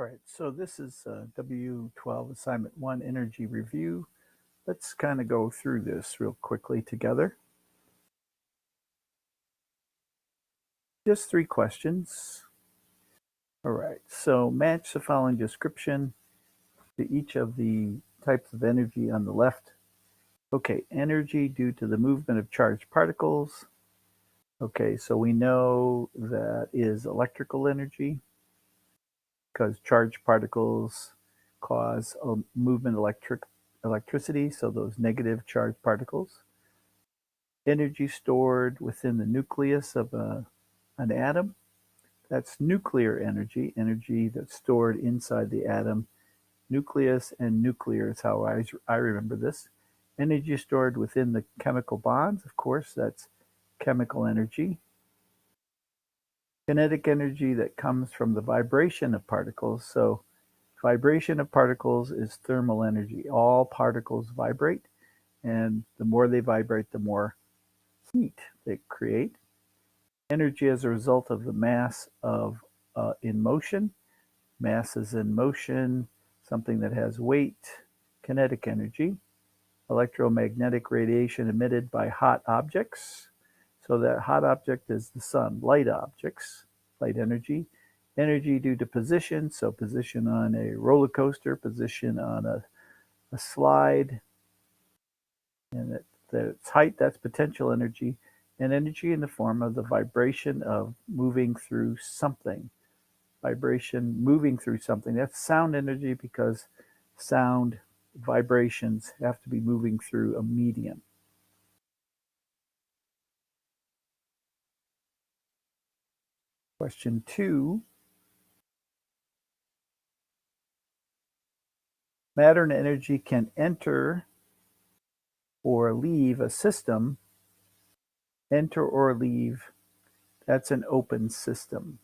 All right, so this is W12 Assignment 1 Energy Review. Let's kind of go through this real quickly together. Just 3 questions. All right, so match the following description to each of the types of energy on the left. Okay, energy due to the movement of charged particles. Okay, so we know that is electrical energy because charged particles cause a movement electricity, so those negative charged particles. Energy stored within the nucleus of an atom. That's nuclear energy, energy that's stored inside the atom. Nucleus and nuclear is how I remember this. Energy stored within the chemical bonds, of course, that's chemical energy. Kinetic energy that comes from the vibration of particles. So vibration of particles is thermal energy. All particles vibrate, and the more they vibrate, the more heat they create. Energy as a result of the mass of in motion. Mass is in motion, something that has weight. Kinetic energy. Electromagnetic radiation emitted by hot objects. So that hot object is the sun. Light objects, light energy. Energy due to position, so position on a roller coaster, position on a slide, and its height, that's potential energy, and energy in the form of the vibration of moving through something. Vibration moving through something, that's sound energy because sound vibrations have to be moving through a medium. Question 2. Matter and energy can enter or leave a system. Enter or leave, that's an open system.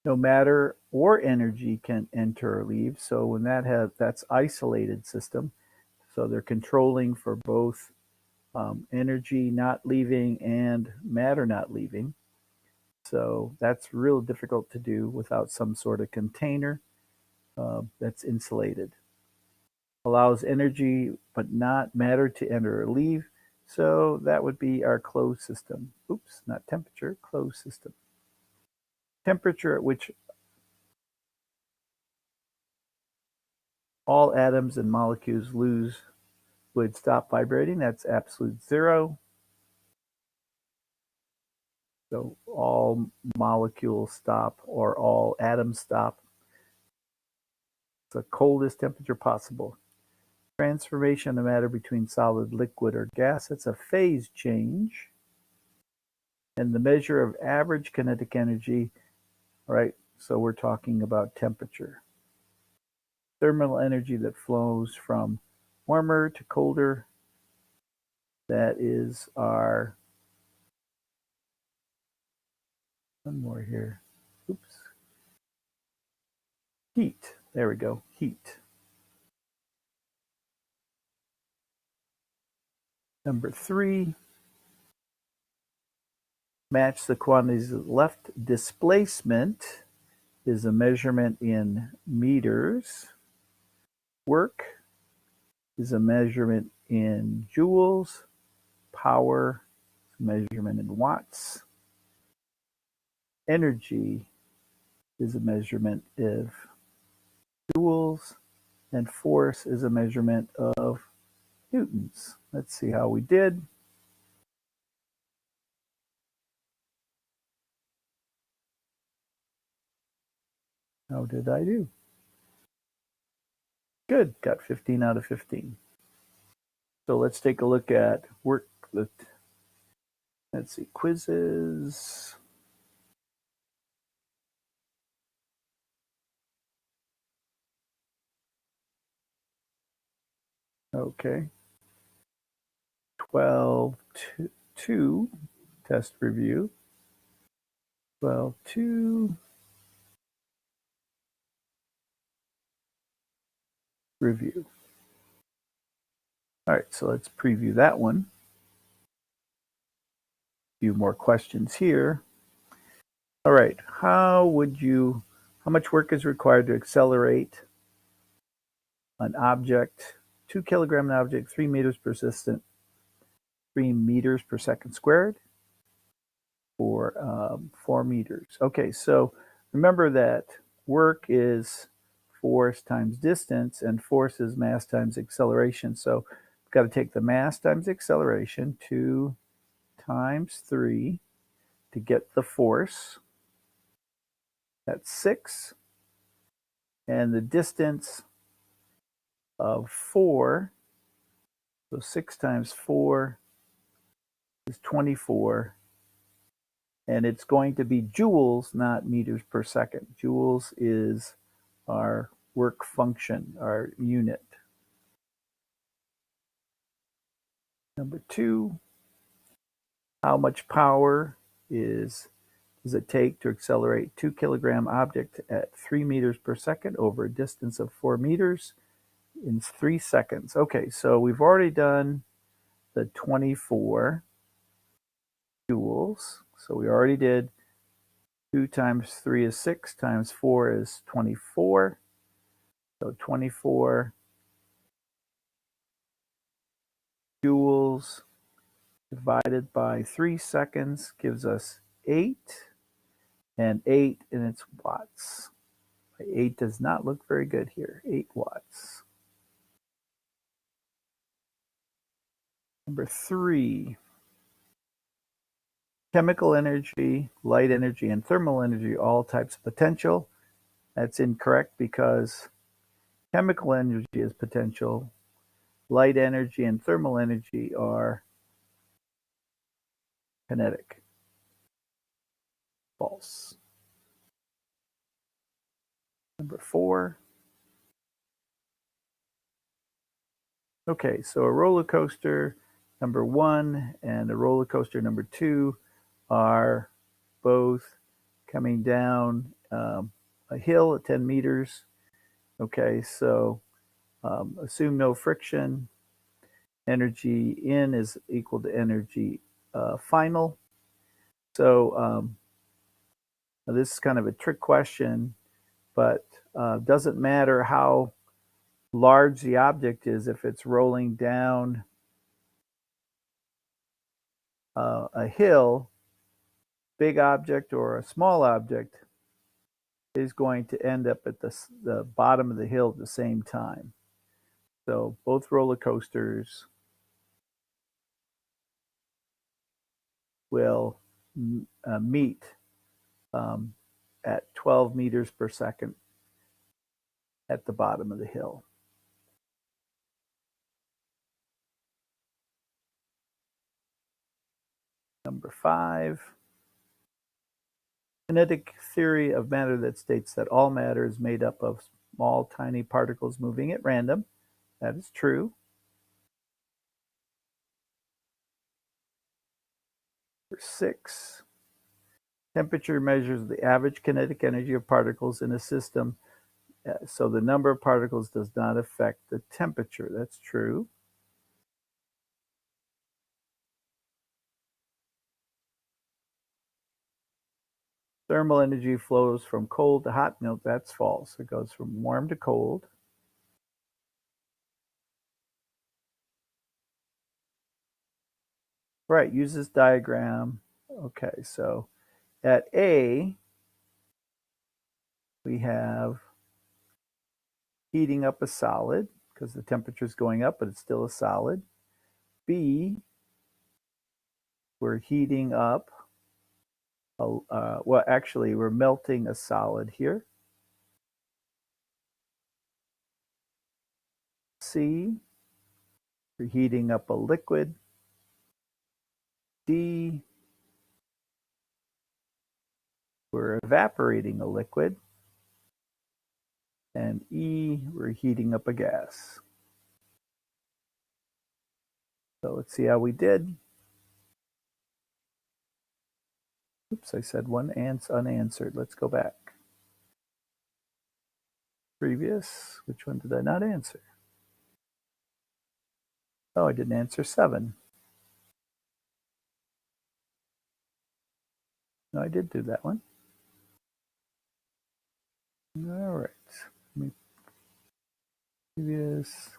No matter or energy can enter or leave. So when that's isolated system. So they're controlling for both energy not leaving and matter not leaving. So that's real difficult to do without some sort of container that's insulated. Allows energy but not matter to enter or leave. So that would be our closed system. Oops, not temperature, closed system. Temperature at which all atoms and molecules would stop vibrating, that's absolute 0. So all molecules stop or all atoms stop. It's the coldest temperature possible. Transformation of matter between solid, liquid, or gas, it's a phase change. And the measure of average kinetic energy, right? So we're talking about temperature. Thermal energy that flows from warmer to colder. That is our, one more here. Oops. Heat. There we go. Heat. Number 3. Match the quantities left. Displacement is a measurement in meters. Work is a measurement in joules. Power is a measurement in watts. Energy is a measurement of joules. And force is a measurement of newtons. Let's see how we did. How did I do? Good, got 15 out of 15. So let's take a look at work. Let's see, quizzes. Okay. 12.2 test review. 12.2 review. All right, so let's preview that one. A few more questions here. All right, how would you How much work is required to accelerate an object, 2 kilogram object, 3 meters persistent, 3 meters per second squared, for 4 meters. Okay, so remember that work is force times distance, and force is mass times acceleration. So we've got to take the mass times acceleration, 2 times 3, to get the force. That's 6. And the distance of 4, so 6 times 4 is 24. And it's going to be joules, not meters per second. Joules is our work function, our unit. Number 2, how much power does it take to accelerate 2 kilogram object at 3 meters per second over a distance of 4 meters in 3 seconds? Okay, so we've already done the 24 joules. So we already did 2 times 3 is 6 times 4 is 24. So 24 joules divided by 3 seconds gives us 8, and 8 in its watts. 8 does not look very good here. 8 watts. Number 3, chemical energy, light energy, and thermal energy, all types of potential. That's incorrect because chemical energy is potential. Light energy and thermal energy are kinetic. False. Number 4. Okay, so a roller coaster number 1 and a roller coaster number 2 are both coming down a hill at 10 meters. Okay, so assume no friction. Energy in is equal to energy final. So this is kind of a trick question, but doesn't matter how large the object is if it's rolling down a hill. Big object or a small object is going to end up at the bottom of the hill at the same time. So both roller coasters will meet at 12 meters per second at the bottom of the hill. Number 5, kinetic theory of matter that states that all matter is made up of small, tiny particles moving at random. That is true. Number 6, temperature measures the average kinetic energy of particles in a system. So the number of particles does not affect the temperature. That's true. Thermal energy flows from cold to hot. No, that's false. It goes from warm to cold. Right, use this diagram. Okay, so at A, we have heating up a solid because the temperature is going up, but it's still a solid. B, we're heating up, well, actually, we're melting a solid here. C, we're heating up a liquid. D, we're evaporating a liquid. And E, we're heating up a gas. So let's see how we did. Oops, I said one unanswered. Let's go back. Previous, which one did I not answer? Oh, I didn't answer 7. No, I did do that one. All right. Let me previous.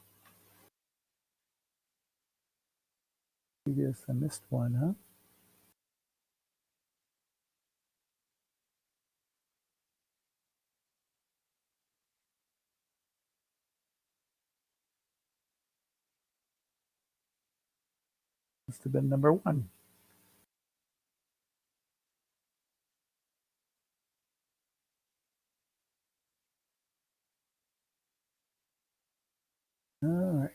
I missed one, huh? Must have been number one. All right.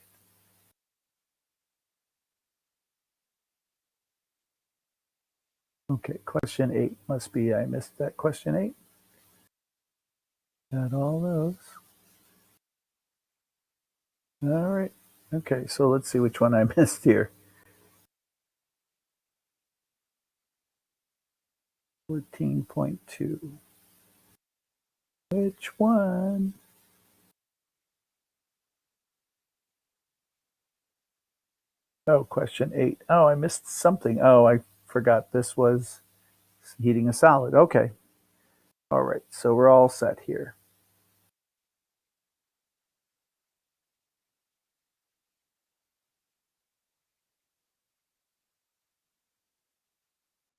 Okay, question 8 must be I missed that question 8. Got all those. All right. Okay, so let's see which one I missed here. 14.2. Which one? Oh, question 8. Oh, I missed something. Oh, I forgot this was heating a solid. Okay. All right. So we're all set here.